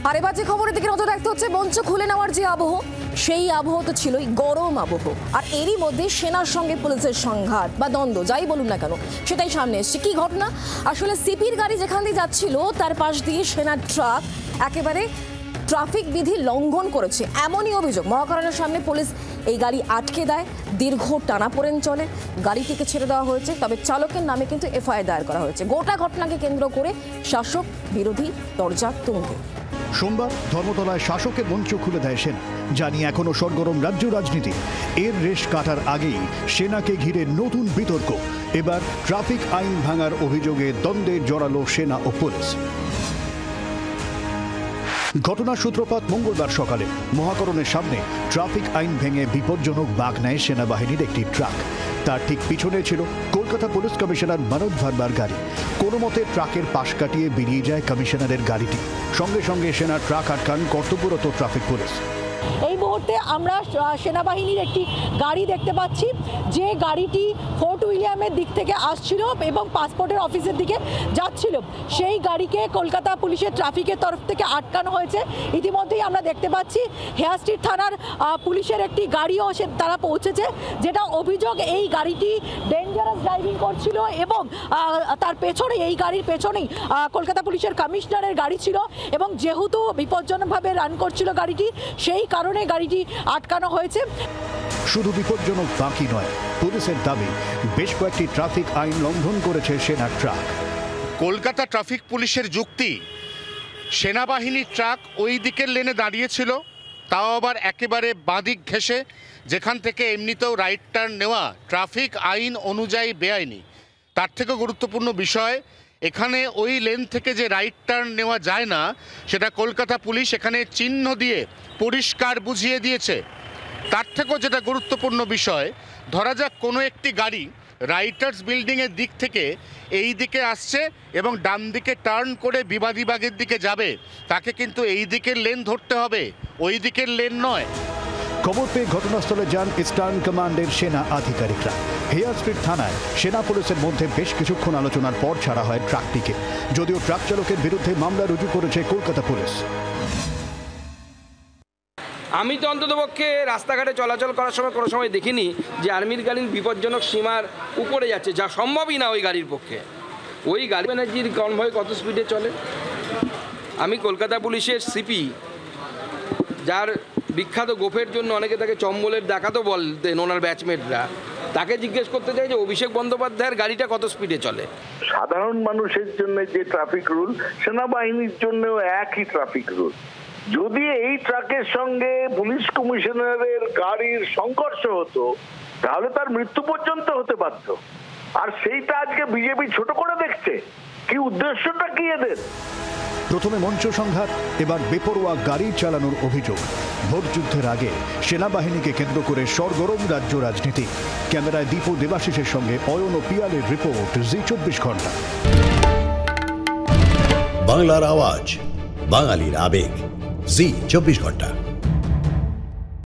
আর এবার যে খবরের দিকে নজর রাখতে হচ্ছে, মঞ্চ খুলে নেওয়ার যে আবহ, সেই আবহ তো ছিলই গরম আবহ। আর এরই মধ্যে সেনার সঙ্গে পুলিশের সংঘাত বা দ্বন্দ্ব, যাই বলুন না কেন, সেটাই সামনে এসছে। কি ঘটনা? আসলে সিপির গাড়ি যেখান দিয়ে যাচ্ছিল তার পাশ দিয়ে সেনার ট্রাক একেবারে ট্রাফিক বিধি লঙ্ঘন করেছে, এমনই অভিযোগ। মহাকরণের সামনে পুলিশ এই গাড়ি আটকে দেয়, দীর্ঘ টানাপোড়েন চলে, গাড়িটিকে ছেড়ে দেওয়া হয়েছে। তবে চালকের নামে কিন্তু এফআইআর দায়ের করা হয়েছে। গোটা ঘটনাকে কেন্দ্র করে শাসক বিরোধী তরজা তুঙ্গে। সোমবার ধর্মতলায় শাসকের মঞ্চ খুলে দেয় সেনা, জানি এখনো সরগরম রাজ্য রাজনীতি। এর রেশ কাটার আগেই সেনাকে ঘিরে নতুন বিতর্ক। এবার ট্রাফিক আইন ভাঙার অভিযোগে দ্বন্দ্বে জড়ালো সেনা ও পুলিশ। ঘটনার সূত্রপাত মঙ্গলবার সকালে মহাকরণের সামনে ট্রাফিক আইন ভেঙে বিপজ্জনক বাঁক নেয় সেনাবাহিনীর একটি ট্রাক। তার ঠিক পিছনে ছিল কলকাতা পুলিশ কমিশনার মনোজ ভার্মার গাড়ি। কোনো মতে ট্রাকের পাশ কাটিয়ে বেরিয়ে যায় কমিশনারের গাড়িটি। সঙ্গে সঙ্গে সেনা ট্রাক আটকান কর্তব্যরত ট্রাফিক পুলিশ। এই মুহূর্তে আমরা সেনাবাহিনীর একটি গাড়ি দেখতে পাচ্ছি, যে গাড়িটি ফোর্ট উইলিয়ামের দিক থেকে আসছিল এবং পাসপোর্টের অফিসের দিকে যাচ্ছিল। সেই গাড়িকে কলকাতা পুলিশের ট্রাফিকের তরফ থেকে আটকানো হয়েছে। ইতিমধ্যেই আমরা দেখতে পাচ্ছি হেয়ার স্ট্রিট থানার পুলিশের একটি গাড়িও তারা পৌঁছেছে, যেটা অভিযোগ এই গাড়িটি ডেঞ্জারাস ড্রাইভিং করছিল এবং তার পেছনে, এই গাড়ির পেছনেই কলকাতা পুলিশের কমিশনারের গাড়ি ছিল এবং যেহেতু বিপজ্জনকভাবে রান করছিল গাড়িটি, সেই কারণে গাড়িটি আটকানো হয়েছে। শুধু বিপজ্জনক বাকি নয়, পুলিশের দাবি বেশ কয়েকটি ট্রাফিক আইন লঙ্ঘন করেছে সেনার ট্রাক। কলকাতা ট্রাফিক পুলিশের যুক্তি, সেনাবাহিনীর ট্রাক ওই দিকের লেনে দাঁড়িয়েছিল, তাও আবার একেবারে বাঁদিক ঘেঁষে, যেখান থেকে এমনিতেও রাইট টার্ন নেওয়া ট্রাফিক আইন অনুযায়ী বেআইনি। তার থেকে গুরুত্বপূর্ণ বিষয়, এখানে ওই লেন থেকে যে রাইট টার্ন নেওয়া যায় না, সেটা কলকাতা পুলিশ এখানে চিহ্ন দিয়ে পরিষ্কার বুঝিয়ে দিয়েছে। তার থেকেও যেটা গুরুত্বপূর্ণ বিষয়, ধরা যাক কোনো একটি গাড়ি রাইটার্স বিল্ডিংয়ের দিক থেকে এই দিকে আসছে এবং ডান দিকে টার্ন করে বিবাদীবাগের দিকে যাবে, তাকে কিন্তু এই দিকের লেন ধরতে হবে, ওই দিকের লেন নয়। খবর পেয়ে ঘটনাস্থলে যান ইস্টার্ন কমান্ডের সেনা আধিকারিকরা। হেয়ার স্ট্রিট থানায় সেনা পুলিশের মধ্যে বেশ কিছুক্ষণ আলোচনার পর ছাড়া হয় ট্রাকটিকে, যদিও ট্রাক চালকের বিরুদ্ধে মামলা রুজু করেছে কলকাতা পুলিশ। আমি তো অন্ততপক্ষে রাস্তাঘাটে চলাচল করার সময় কোনো সময় দেখিনি যে আর্মির গাড়ি বিপজ্জনক সীমার উপরে যাচ্ছে, যা সম্ভবই না ওই গাড়ির পক্ষে। ওই গাড়ি ব্যানার্জির কনভয় কত স্পিডে চলে? আমি কলকাতা পুলিশের সিপি, যার বিখ্যাত গোফের জন্য অনেকে তাকে চম্বলের দেখাতো বলতেন ওনার ব্যাচমেটরা, তাকে জিজ্ঞেস করতে চাই যে অভিষেক বন্দ্যোপাধ্যায়ের গাড়িটা কত স্পিডে চলে। সাধারণ মানুষের জন্য যে ট্রাফিক রুল, সেনাবাহিনীর জন্যও একই ট্রাফিক রুল। যদি এই ট্রাকের সঙ্গে পুলিশ কমিশনারের গাড়ির সংঘর্ষ হতো, তাহলে তার মৃত্যু পর্যন্ত হতে পারত। আর সেইটা আজকে বিজেপি ছোট করে দেখছে। কি উদ্দেশ্যটা কি এদের? প্রথমে মঞ্চ সংঘাত, এবার বেপরোয়া গাড়ি চালানোর অভিযোগ। ভোটযুদ্ধের আগে সেনাবাহিনীকে কেন্দ্র করে সরগরম রাজ্য রাজনীতি। ক্যামেরায় দীপ দেবাশিসের সঙ্গে অয়ন ও পিয়ালের রিপোর্ট, জি 24 ঘন্টা। বাংলার আওয়াজ, বাঙালির আবেগ, জি 24 ঘন্টা।